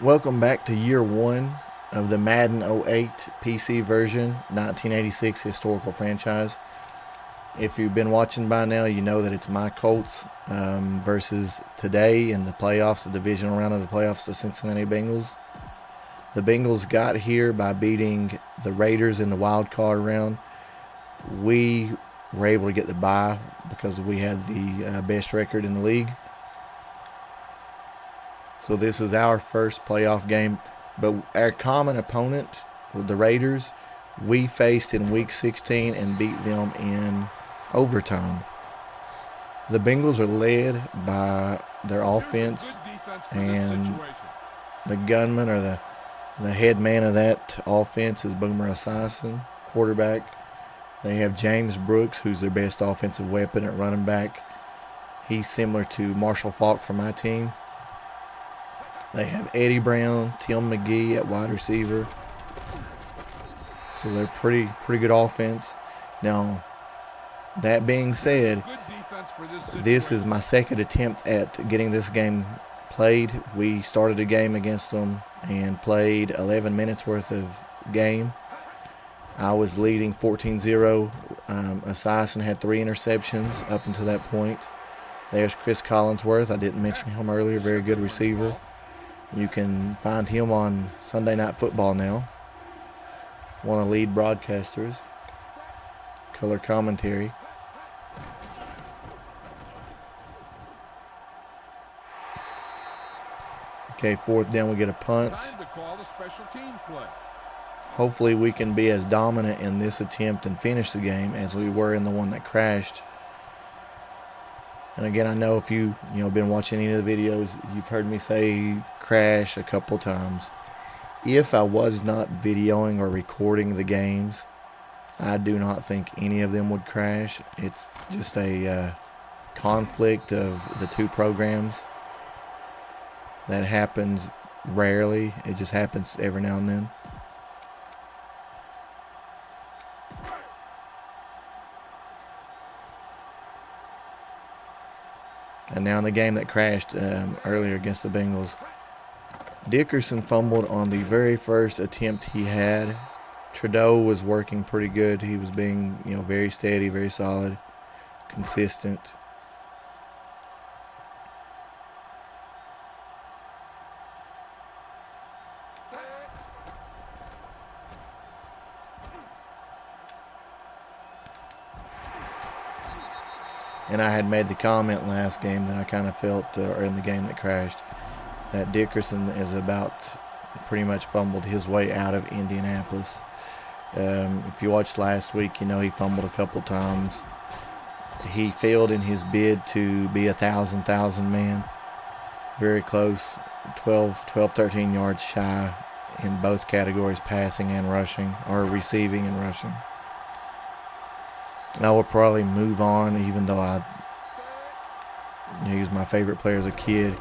Welcome back to year one of the Madden '08 PC version, 1986 historical franchise. If you've been watching by now, you know that it's my Colts versus today in the playoffs, the divisional round of the playoffs, the Cincinnati Bengals. The Bengals got here by beating the Raiders in the wild card round. We were able to get the bye because we had the best record in the league. So this is our first playoff game. But our common opponent, the Raiders, we faced in Week 16 and beat them in overtime. The Bengals are led by their offense, and the gunman or the head man of that offense is Boomer Esiason, quarterback. They have James Brooks, who's their best offensive weapon at running back. He's similar to Marshall Faulk from my team. They have Eddie Brown, Tim McGee at wide receiver. So they're pretty good offense. Now, that being said, this is my second attempt at getting this game played. We started a game against them and played 11 minutes worth of game. I was leading 14-0. Esiason had 3 interceptions up until that point. There's Chris Collinsworth. I didn't mention him earlier. Very good receiver. You can find him on Sunday Night Football now. One of the lead broadcasters. Color commentary. Okay, fourth down, we get a punt. Hopefully we can be as dominant in this attempt and finish the game as we were in the one that crashed. And again, I know if you've been watching any of the videos, you've heard me say crash a couple times. If I was not videoing or recording the games, I do not think any of them would crash. It's just a conflict of the two programs that happens rarely. It just happens every now and then. And now in the game that crashed earlier against the Bengals, Dickerson fumbled on the very first attempt he had. Trudeau was working pretty good. He was being, very steady, very solid, consistent. And I had made the comment last game that I kind of felt, or in the game that crashed, that Dickerson is about pretty much fumbled his way out of Indianapolis. If you watched last week, he fumbled a couple times. He failed in his bid to be a 1,000 man. Very close, 13 yards shy in both categories, passing and rushing, or receiving and rushing. I will probably move on, even though he was my favorite player as a kid.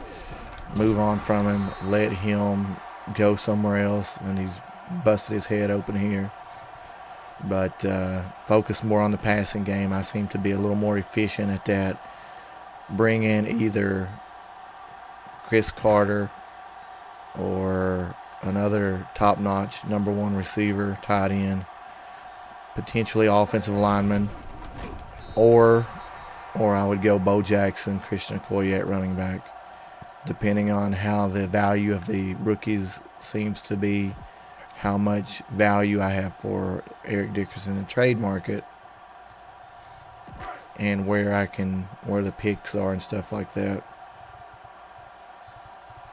Move on from him, let him go somewhere else, and he's busted his head open here. But focus more on the passing game. I seem to be a little more efficient at that. Bring in either Chris Carter or another top-notch number 1 receiver, tight end, potentially offensive lineman, or I would go Bo Jackson, Christian Okoye at running back, depending on how the value of the rookies seems to be, how much value I have for Eric Dickerson in the trade market, and where the picks are and stuff like that.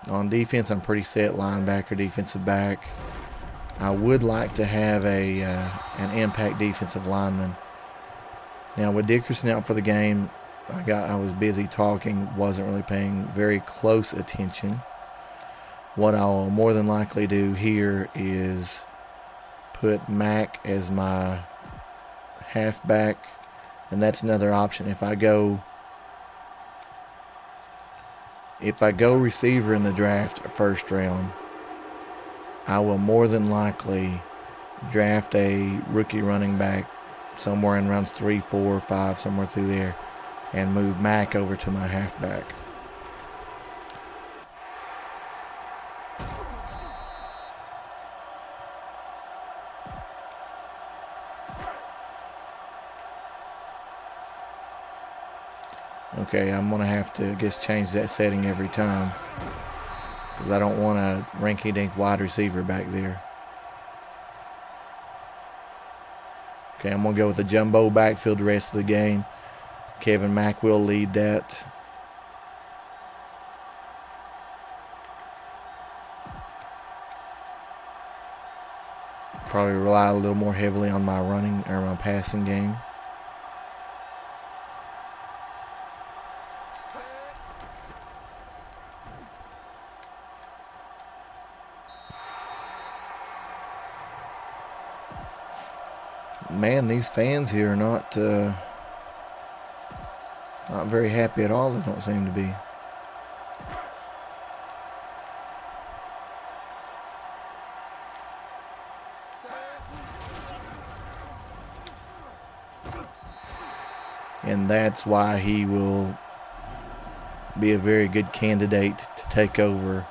On defense, I'm pretty set, linebacker, defensive back. I would like to have an impact defensive lineman. Now, with Dickerson out for the game, I was busy talking, wasn't really paying very close attention. What I'll more than likely do here is put Mack as my halfback, and that's another option. If I go receiver in the draft first round, I will more than likely draft a rookie running back somewhere in rounds 3, 4, 5, somewhere through there, and move Mack over to my halfback. Okay, I'm going to have to, I guess, change that setting every time because I don't want a rinky-dink wide receiver back there. Okay, I'm going to go with the jumbo backfield the rest of the game. Kevin Mack will lead that. Probably rely a little more heavily on my running or my passing game. Man, these fans here are not very happy at all. They don't seem to be. And that's why he will be a very good candidate to take over.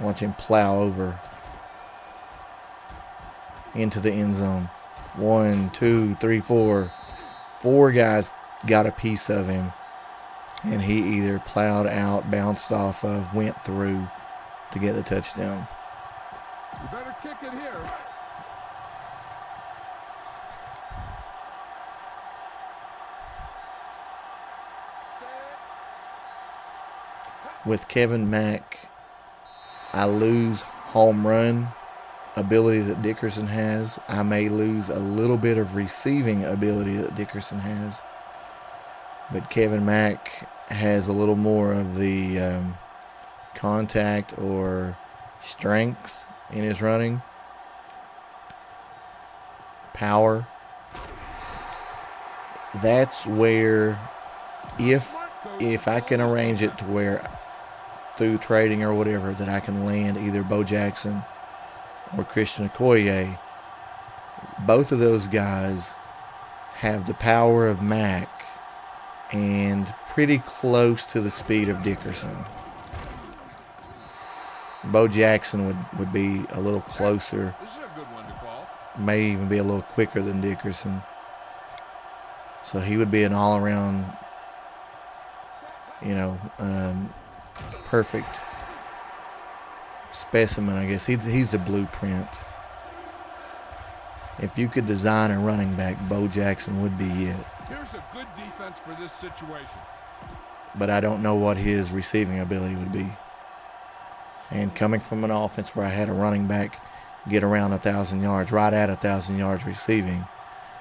Watch him plow over into the end zone. 1, 2, 3, 4. 4 guys got a piece of him. And he either plowed out, bounced off of, went through to get the touchdown. You better kick it here. With Kevin Mack, I lose home run ability that Dickerson has. I may lose a little bit of receiving ability that Dickerson has. But Kevin Mack has a little more of the contact or strength in his running. Power. That's where, if I can arrange it to where through trading or whatever that I can land either Bo Jackson or Christian Okoye, both of those guys have the power of Mack and pretty close to the speed of Dickerson. Bo Jackson would be a little closer. This is a good one to call. May even be a little quicker than Dickerson. So he would be an all-around, perfect specimen, I guess. He's the blueprint. If you could design a running back, Bo Jackson would be it. Here's a good defense for this situation. But I don't know what his receiving ability would be. And coming from an offense where I had a running back get around 1,000 yards, right at 1,000 yards receiving,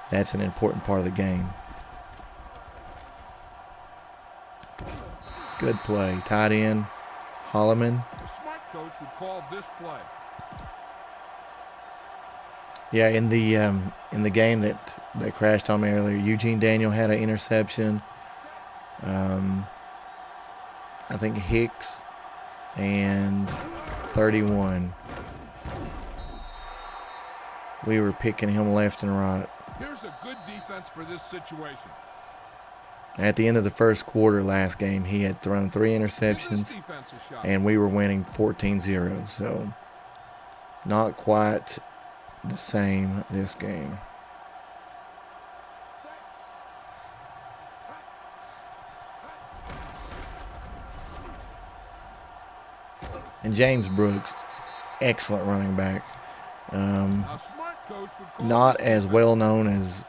that's an important part of the game. Good play. Tight end, Holloman. A smart coach would call this play. Yeah, in the game that crashed on me earlier, Eugene Daniel had an interception. I think Hicks and 31. We were picking him left and right. Here's a good defense for this situation. At the end of the first quarter last game, he had thrown 3 interceptions, and we were winning 14-0. So not quite the same this game. And James Brooks, excellent running back. Not as well known as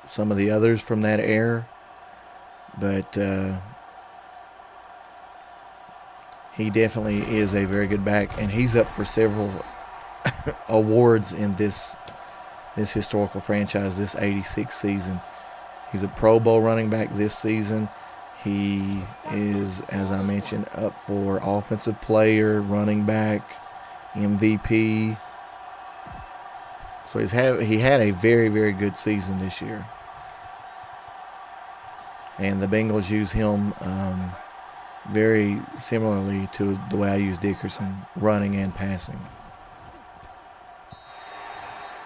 some of the others from that era, but he definitely is a very good back, and he's up for several awards in this historical franchise, this 86 season. He's a Pro Bowl running back this season. He is, as I mentioned, up for offensive player, running back, MVP. So he had a very, very good season this year. And the Bengals use him very similarly to the way I use Dickerson, running and passing.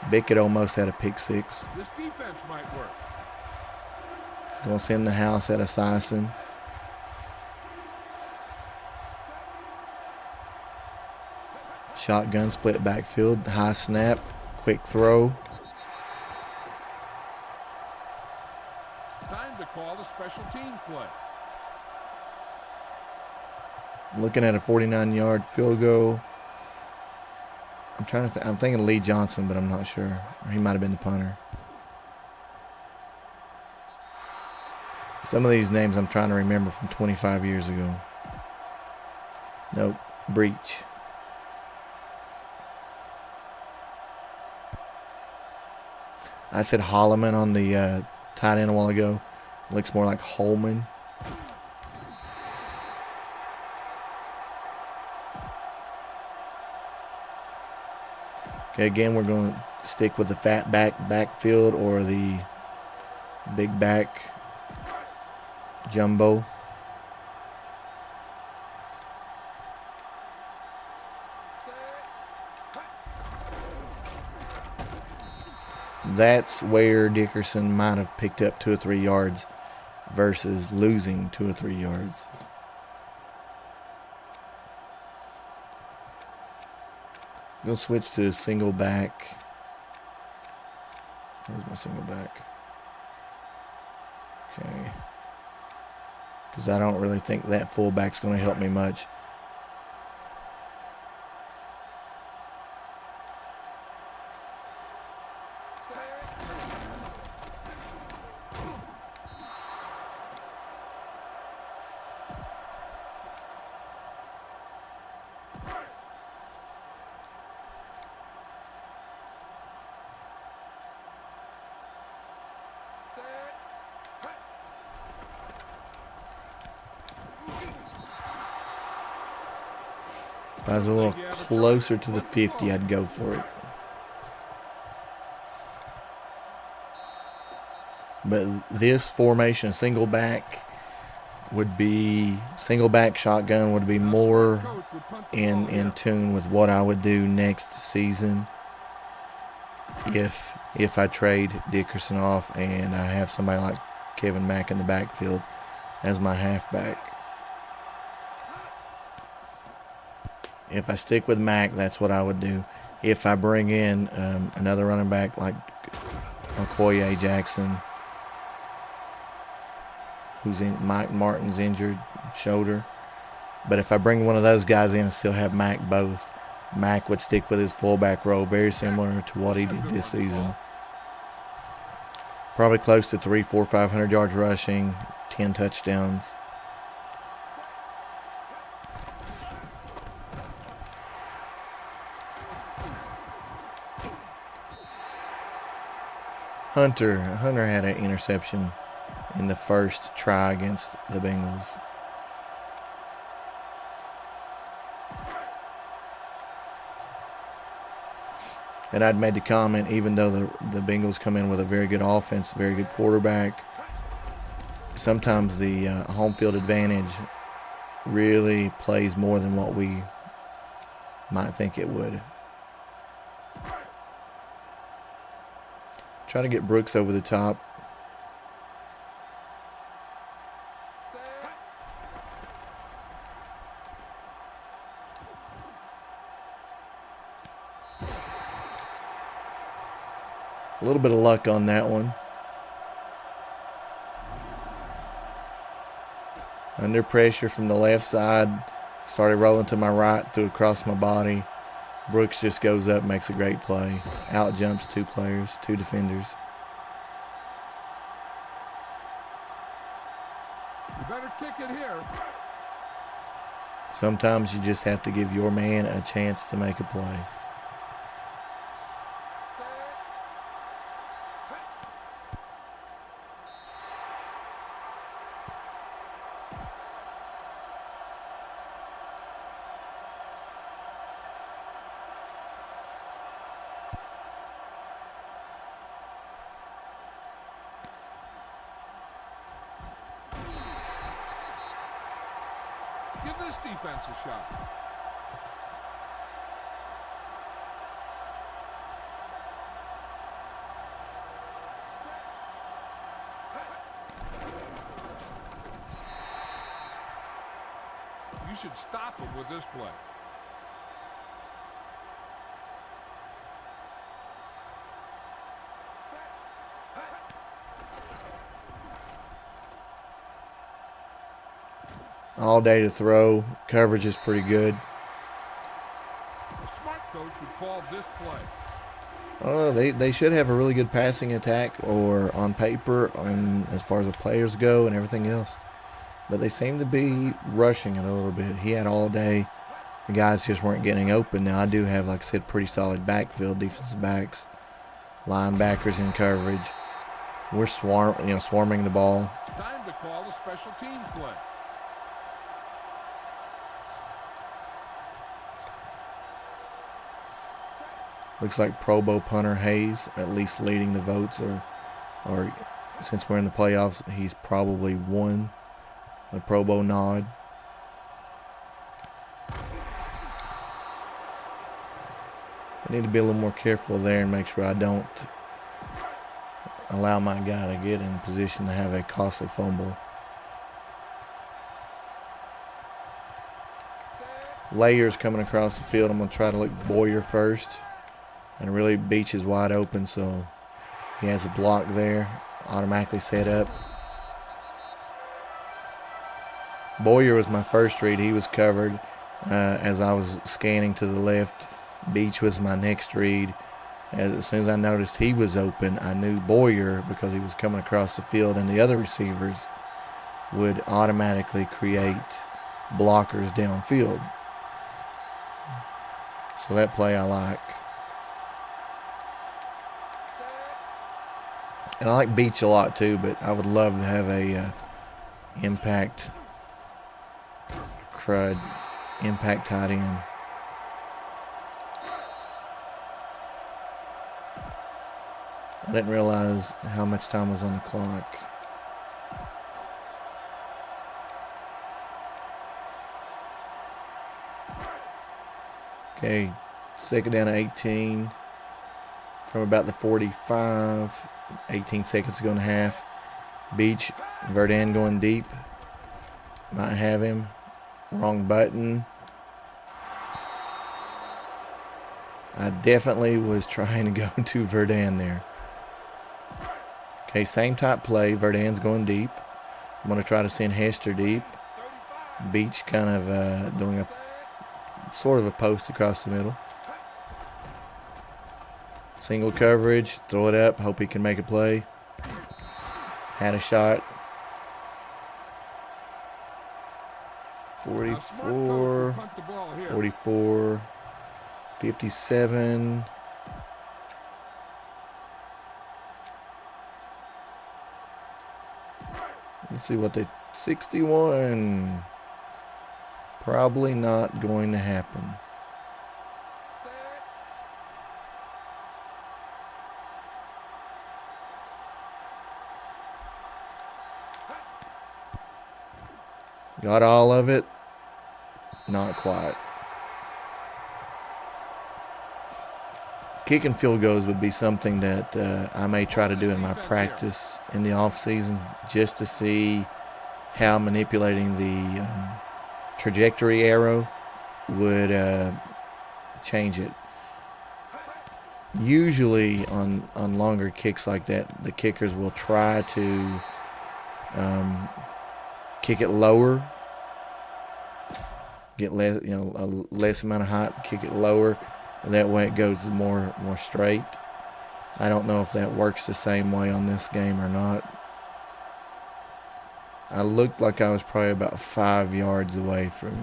Bickett almost had a pick six. This defense might work. Going to send the house at Esiason. Shotgun split backfield. High snap. Quick throw. Time to call the special Looking at a 49-yard field goal. I'm thinking Lee Johnson, but I'm not sure. Or he might have been the punter. Some of these names I'm trying to remember from 25 years ago. Nope. Breach. I said Holloman on the tight end a while ago. Looks more like Holman. Okay, again, we're going to stick with the fat backfield or the big back jumbo. That's where Dickerson might have picked up 2 or 3 yards versus losing 2 or 3 yards. We'll switch to single back. Where's my single back? Okay. Because I don't really think that fullback's going to help me much. If I was a little closer to the 50, I'd go for it. But this formation, single back shotgun would be more in tune with what I would do next season if I trade Dickerson off and I have somebody like Kevin Mack in the backfield as my halfback. If I stick with Mack, that's what I would do. If I bring in another running back like Okoye Jackson, who's in Mike Martin's injured shoulder. But if I bring one of those guys in and still have Mack both, Mack would stick with his fullback role, very similar to what he did this season. Probably close to 300, 400, 500 yards rushing, 10 touchdowns. Hunter had an interception in the first try against the Bengals. And I'd made the comment, even though the Bengals come in with a very good offense, very good quarterback, sometimes the home field advantage really plays more than what we might think it would. Try to get Brooks over the top. A little bit of luck on that one. Under pressure from the left side. Started rolling to my right, threw across my body. Brooks just goes up, makes a great play. Out jumps 2 players, 2 defenders. You better kick it here. Sometimes you just have to give your man a chance to make a play. Give this defense a shot. You should stop him with this play. all day to throw. Coverage is pretty good. A smart coach would call this play. Oh, they should have a really good passing attack, or on paper, and as far as the players go and everything else. But they seem to be rushing it a little bit. He had all day. The guys just weren't getting open. Now I do have, like I said, pretty solid backfield, defensive backs, linebackers in coverage. We're swarming the ball. Time to call a special teams play. Looks like Pro Bowl punter Hayes at least leading the votes, or since we're in the playoffs, he's probably won a Pro Bowl nod. I need to be a little more careful there and make sure I don't allow my guy to get in position to have a costly fumble. Layers coming across the field. I'm going to try to look Boyer first. And really, Beach is wide open, so he has a block there, automatically set up. Boyer was my first read. He was covered as I was scanning to the left. Beach was my next read. As soon as I noticed he was open, I knew Boyer, because he was coming across the field, and the other receivers would automatically create blockers downfield. So that play I like. And I like Beach a lot too, but I would love to have a impact tight end. I didn't realize how much time was on the clock. Okay, second down to 18 from about the 45. 18 seconds to go in half. Beach, Verdin going deep. Might have him. Wrong button. I definitely was trying to go to Verdin there. Okay, same type play. Verdin's going deep. I'm going to try to send Hester deep. Beach kind of doing a sort of a post across the middle. Single coverage, throw it up, hope he can make a play. Had a shot. 44, 44, 57. Let's see what they, 61. Probably not going to happen. Got all of it? Not quite. Kicking field goals would be something that I may try to do in my practice in the off season, just to see how manipulating the trajectory arrow would change it. Usually on longer kicks like that, the kickers will try to kick it lower, get less, a less amount of height, kick it lower, and that way it goes more straight. I don't know if that works the same way on this game or not. I looked like I was probably about 5 yards away from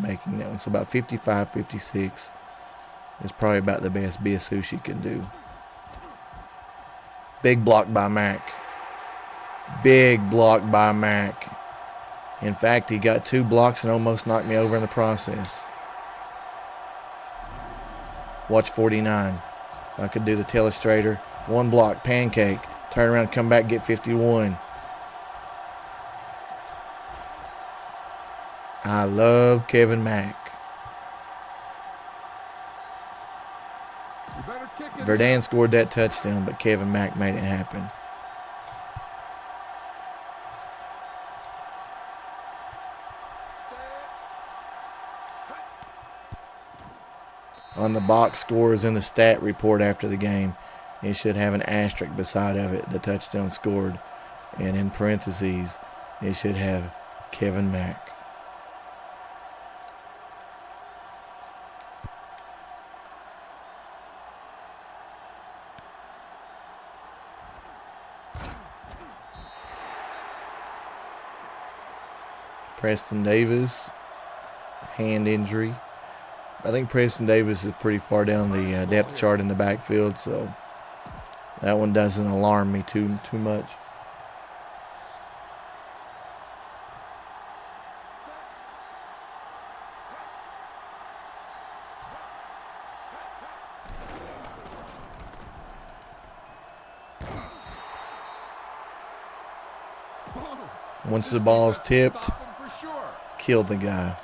making that one, so about 55, 56 is probably about the best Biasushi can do. Big block by Mack. Big block by Mack. In fact, he got 2 blocks and almost knocked me over in the process. Watch 49. I could do the telestrator. 1 block, pancake. Turn around, come back, get 51. I love Kevin Mack. Verdin scored that touchdown, but Kevin Mack made it happen. On the box scores in the stat report after the game, it should have an asterisk beside of it, the touchdown scored. And in parentheses, it should have Kevin Mack. Preston Davis, hand injury. I think Preston Davis is pretty far down the depth chart in the backfield, so that one doesn't alarm me too much. Once the ball's tipped, killed the guy.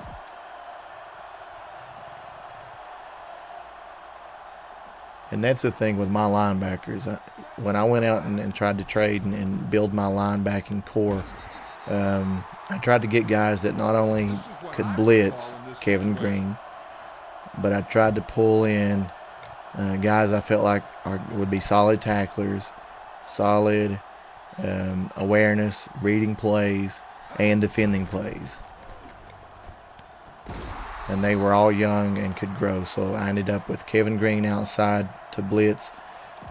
And that's the thing with my linebackers. When I went out and tried to trade and build my linebacking core, I tried to get guys that not only could blitz Kevin Green, but I tried to pull in guys I felt like would be solid tacklers, solid awareness, reading plays, and defending plays. And they were all young and could grow. So I ended up with Kevin Green outside to blitz.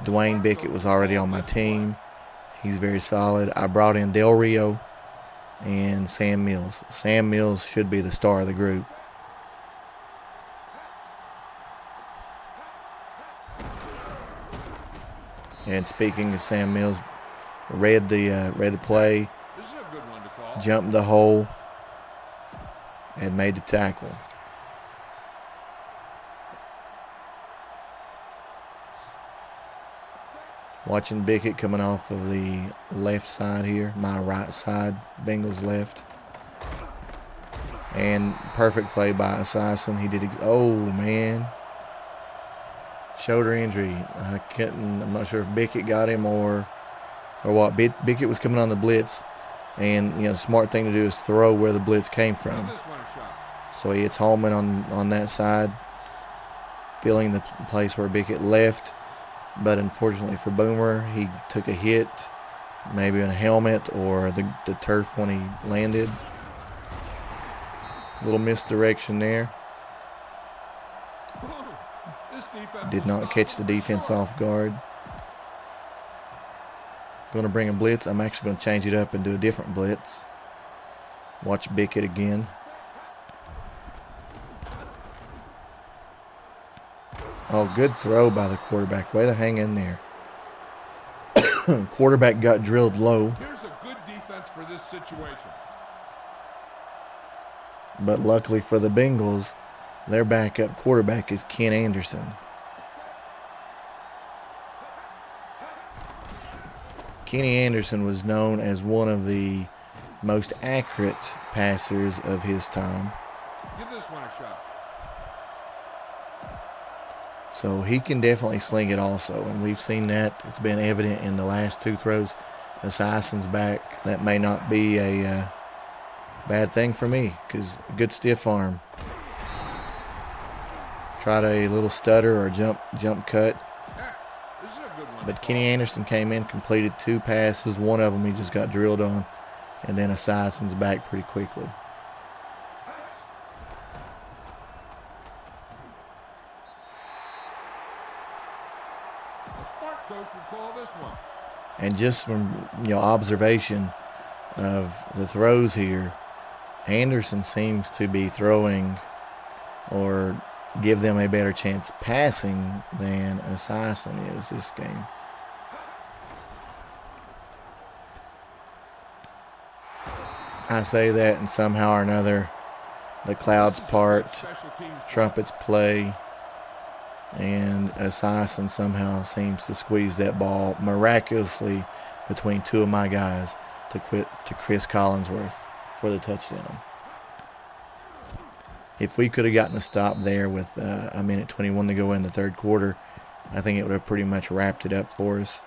Dwayne Bickett was already on my team. He's very solid. I brought in Del Rio and Sam Mills. Sam Mills should be the star of the group. And speaking of Sam Mills, read the play, jumped the hole, and made the tackle. Watching Bickett coming off of the left side here, my right side, Bengals left. And perfect play by Assassin. He did. Oh man, shoulder injury. I'm not sure if Bickett got him or what. Bickett was coming on the blitz, and the smart thing to do is throw where the blitz came from. So he hits Holman on that side, filling the place where Bickett left. But unfortunately for Boomer, he took a hit, maybe in a helmet or the turf when he landed. A little misdirection there. Did not catch the defense off guard. Going to bring a blitz. I'm actually going to change it up and do a different blitz. Watch Bickett again. Oh, good throw by the quarterback. Way to hang in there. Quarterback got drilled low. Here's a good defense for this situation. But luckily for the Bengals, their backup quarterback is Ken Anderson. Kenny Anderson was known as one of the most accurate passers of his time. Give this one a shot. So he can definitely sling it also, and we've seen that. It's been evident in the last two throws. Assassin's back. That may not be a bad thing for me, because a good stiff arm. Tried a little stutter or jump cut. This is a good one. But Kenny Anderson came in, completed two passes. One of them he just got drilled on, and then Assassin's back pretty quickly. And just from observation of the throws here, Anderson seems to be throwing or give them a better chance passing than Assassin is this game. I say that, and somehow or another, the clouds part, trumpets play, and Assassin somehow seems to squeeze that ball miraculously between two of my guys to Chris Collinsworth for the touchdown. If we could have gotten a stop there with a minute 21 to go in the third quarter, I think it would have pretty much wrapped it up for us.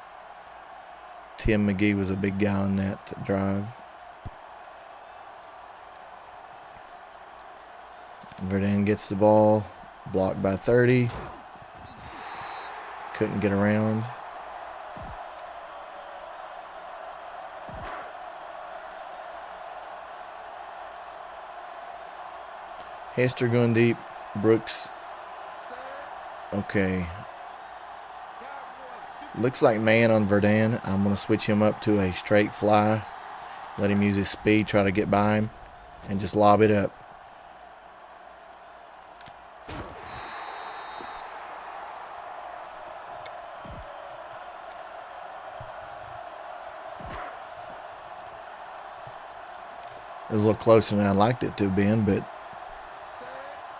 Tim McGee was a big guy on that drive. Verdin gets the ball, blocked by 30. Couldn't get around. Hester going deep. Brooks. Okay. Looks like man on Verdin. I'm going to switch him up to a straight fly. Let him use his speed, try to get by him. and just lob it up. It was a little closer than I liked it to have been, but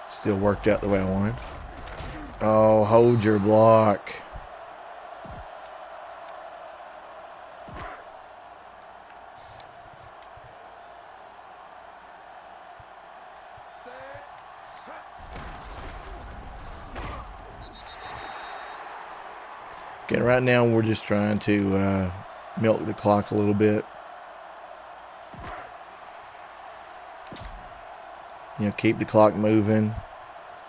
still worked out the way I wanted. Oh, hold your block. Okay, right now we're just trying to milk the clock a little bit. Keep the clock moving.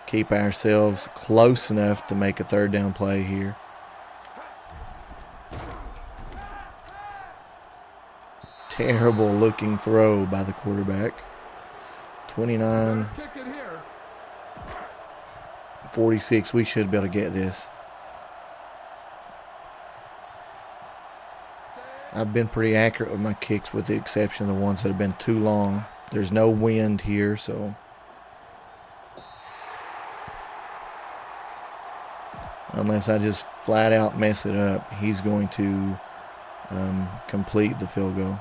Keep ourselves close enough to make a third down play here. Terrible looking throw by the quarterback. 29-46. We should be able to get this. I've been pretty accurate with my kicks with the exception of the ones that have been too long. There's no wind here, so unless I just flat out mess it up, he's going to complete the field goal.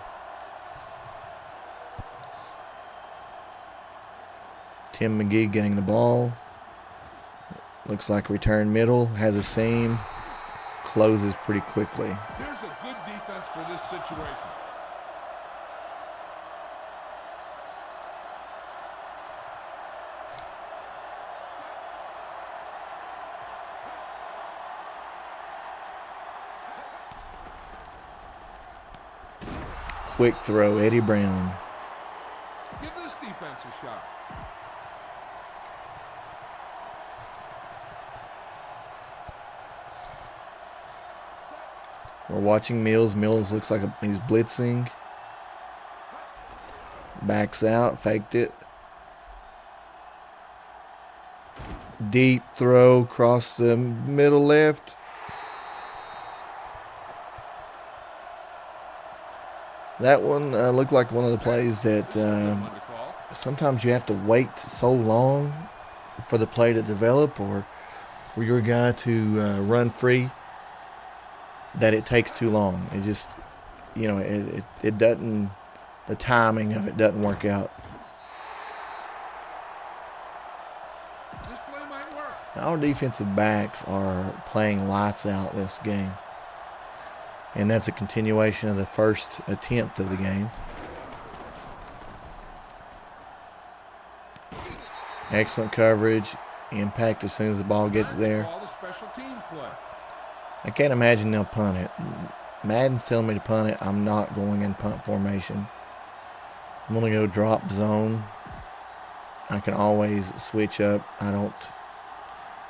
Tim McGee getting the ball. Looks like return middle, has a seam, closes pretty quickly. Here's a good defense for this situation. Quick throw, Eddie Brown. Give this defense a shot. We're watching Mills. Mills looks like he's blitzing. Backs out, faked it. Deep throw, across the middle left. That one looked like one of the plays that sometimes you have to wait so long for the play to develop or for your guy to run free that it takes too long. It just, it doesn't, the timing of it doesn't work out. This play might work. Our defensive backs are playing lights out this game. And that's a continuation of the first attempt of the game. Excellent coverage. Impact as soon as the ball gets there. I can't imagine they'll punt it. Madden's telling me to punt it. I'm not going in punt formation. I'm going to go drop zone. I can always switch up.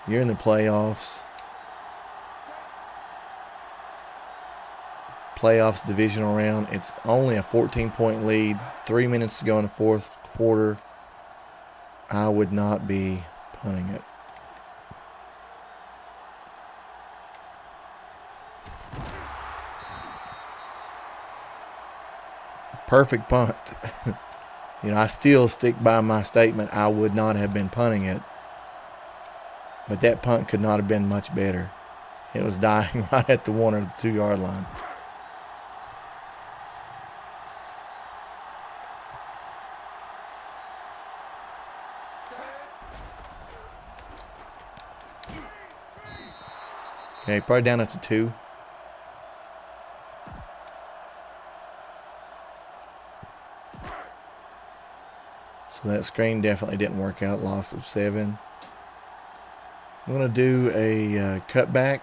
You're in the playoffs. Playoffs divisional round. It's only a 14-point lead. 3 minutes to go in the fourth quarter. I would not be punting it. Perfect punt. I still stick by my statement. I would not have been punting it. But that punt could not have been much better. It was dying right at the 1 or 2 yard line. Okay, probably down at the 2. So that screen definitely didn't work out. Loss of 7. I'm going to do a cutback.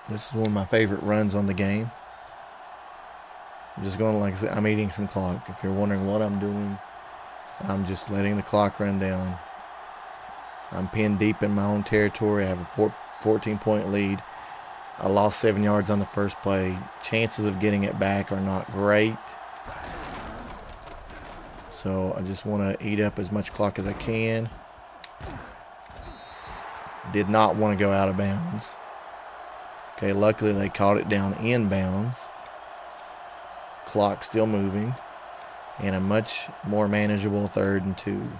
This is one of my favorite runs on the game. I'm just going, like I said, I'm eating some clock. If you're wondering what I'm doing, I'm just letting the clock run down. I'm pinned deep in my own territory. I have a 14-point lead. I lost 7 yards on the first play. Chances of getting it back are not great. So I just want to eat up as much clock as I can. Did not want to go out of bounds. Okay, luckily they caught it down inbounds. Clock still moving. and a much more manageable 3rd and 2.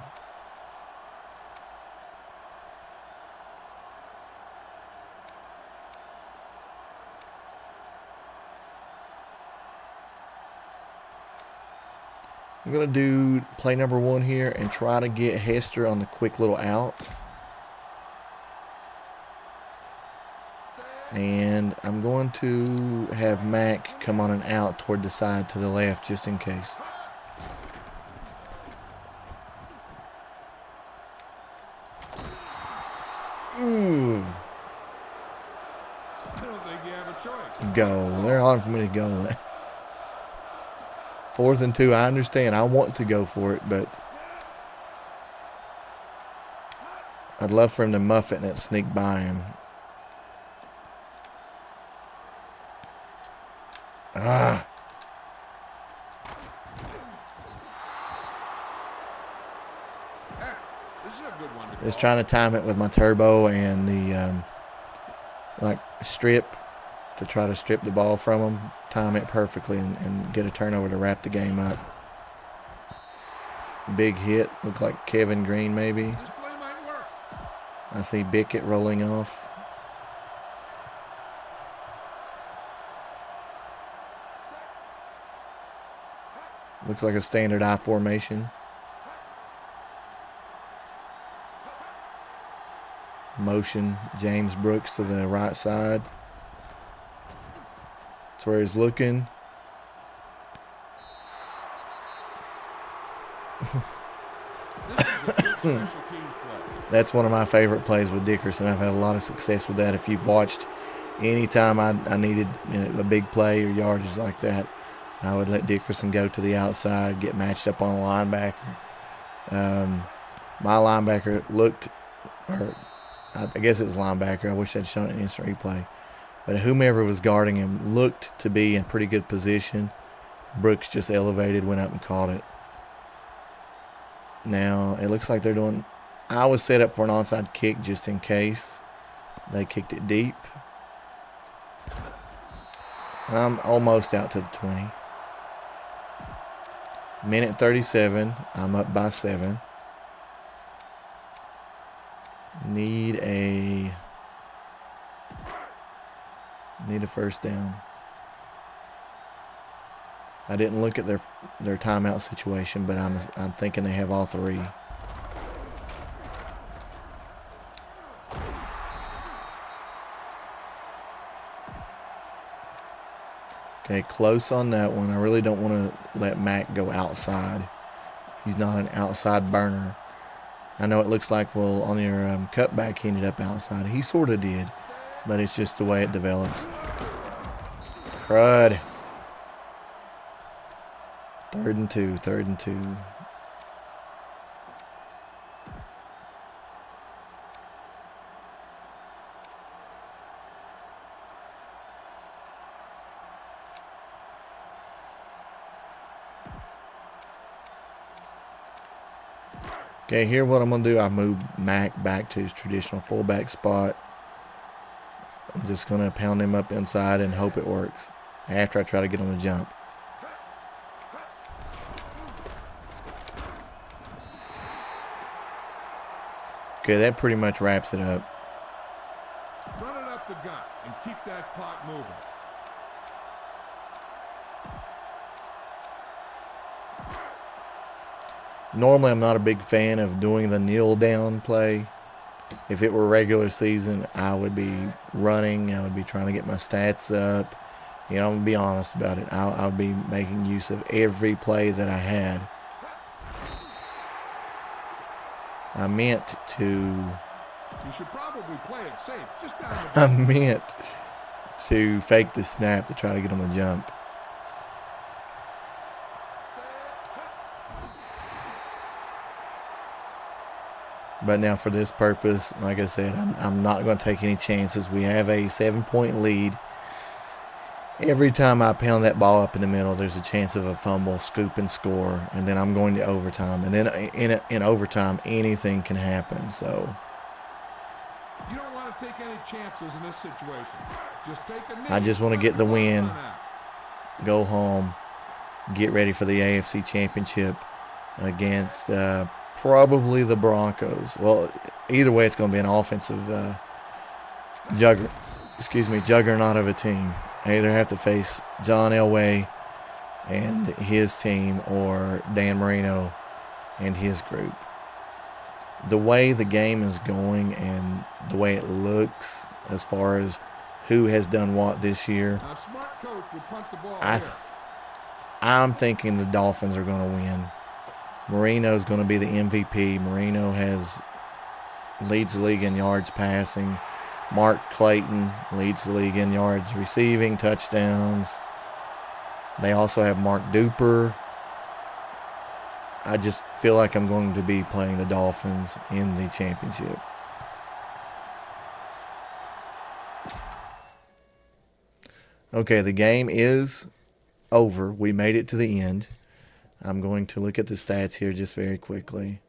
I'm going to do play number 1 here and try to get Hester on the quick little out. And I'm going to have Mac come on an out toward the side to the left just in case. Ooh. I don't think you have a choice. Go. They're on for me to go. 4th and 2. I understand. I want to go for it, but I'd love for him to muff it and it sneak by him. Ah. This is a good one. Just trying to time it with my turbo and the strip to try to strip the ball from him. Time it perfectly and get a turnover to wrap the game up. Big hit. Looks like Kevin Green maybe. This play might work. I see Bickett rolling off. Looks like a standard I formation. Motion James Brooks to the right side. That's where he's looking. That's one of my favorite plays with Dickerson. I've had a lot of success with that. If you've watched, anytime I needed a big play or yardage like that, I would let Dickerson go to the outside, get matched up on a linebacker. My linebacker looked, or I guess it was linebacker. I wish I'd shown it in instant replay. But whomever was guarding him looked to be in pretty good position. Brooks just elevated, went up and caught it. Now, it looks like they're doing... I was set up for an onside kick just in case. They kicked it deep. I'm almost out to the 20. Minute 37. I'm up by 7. Need a first down. I didn't look at their timeout situation, but I'm thinking they have all 3. Okay, close on that one. I really don't want to let Mac go outside. He's not an outside burner. I know it looks like, well, on your cutback, he ended up outside. He sort of did, but it's just the way it develops. Crud. 3rd and 2, 3rd and 2. Okay, here what I'm going to do, I move Mac back to his traditional fullback spot. I'm just going to pound him up inside and hope it works after I try to get on the jump. Okay, that pretty much wraps it up. Run it up the gut and keep that clock moving. Normally, I'm not a big fan of doing the kneel down play. If it were regular season, I would be running. I would be trying to get my stats up. I'm going to be honest about it. I would be making use of every play that I had. I meant to... You should probably play it safe. Just down the I meant to fake the snap to try to get on the jump. But now for this purpose, like I said, I'm not going to take any chances. We have a 7-point lead. Every time I pound that ball up in the middle, there's a chance of a fumble, scoop, and score. And then I'm going to overtime. And then in overtime, anything can happen. So You don't want to take any chances in this situation. Just take a knee. I just want to get the win, go home, get ready for the AFC Championship against probably the Broncos. Well, either way, it's going to be an offensive juggernaut of a team. I either have to face John Elway and his team or Dan Marino and his group. The way the game is going and the way it looks as far as who has done what this year, Now, smart coach will punt the ball I here. I'm thinking the Dolphins are going to win. Marino's going to be the MVP. Marino leads the league in yards passing. Mark Clayton leads the league in yards receiving, touchdowns. They also have Mark Duper. I just feel like I'm going to be playing the Dolphins in the championship. Okay, the game is over. We made it to the end. I'm going to look at the stats here just very quickly.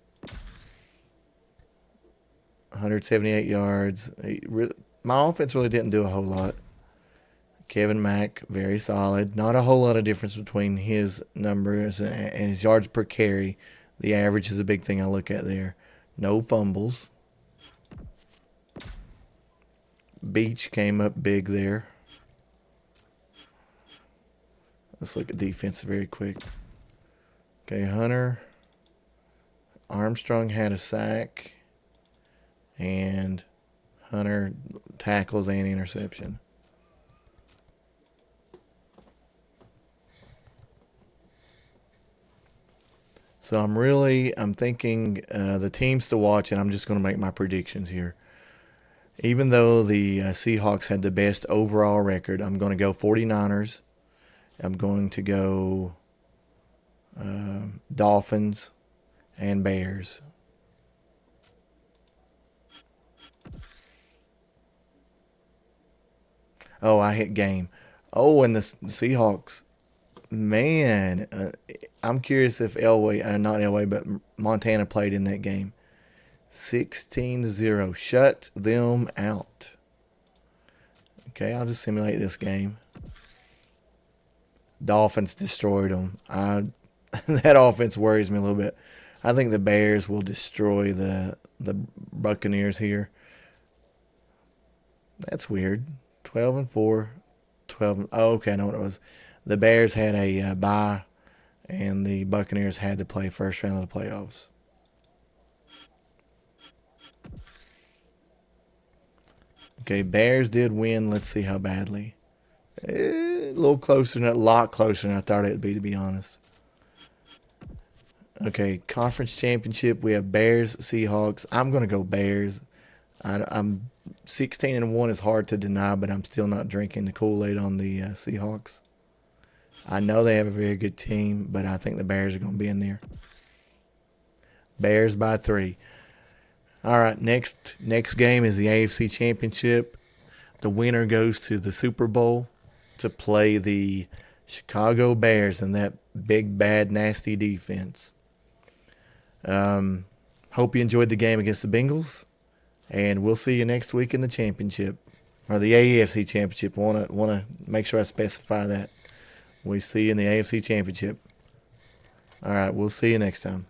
178 yards. My offense really didn't do a whole lot. Kevin Mack, very solid. Not a whole lot of difference between his numbers and his yards per carry. The average is a big thing I look at there. No fumbles. Beach came up big there. Let's look at defense very quick. Okay, Hunter. Armstrong had a sack. And Hunter tackles and interception. So I'm thinking the teams to watch, and I'm just going to make my predictions here. Even though the Seahawks had the best overall record, I'm going to go 49ers. I'm going to go Dolphins and Bears. Oh, I hit game. Oh, and the Seahawks. Man, I'm curious if not Elway, but Montana played in that game. 16-0. Shut them out. Okay, I'll just simulate this game. Dolphins destroyed them. That offense worries me a little bit. I think the Bears will destroy the Buccaneers here. That's weird. 12-4. 12. Oh, okay, I know what it was. The Bears had a bye, and the Buccaneers had to play first round of the playoffs. Okay, Bears did win. Let's see how badly. A little closer, a lot closer than I thought it would be, to be honest. Okay, conference championship. We have Bears, Seahawks. I'm going to go Bears. I'm 16-1 is hard to deny, but I'm still not drinking the Kool-Aid on the Seahawks. I know they have a very good team, but I think the Bears are going to be in there. Bears by 3. All right, next game is the AFC Championship. The winner goes to the Super Bowl to play the Chicago Bears and that big, bad, nasty defense. Hope you enjoyed the game against the Bengals, and we'll see you next week in the championship, or the AFC Championship. Want to make sure I specify that. We see you in the AFC Championship. All right, we'll see you next time.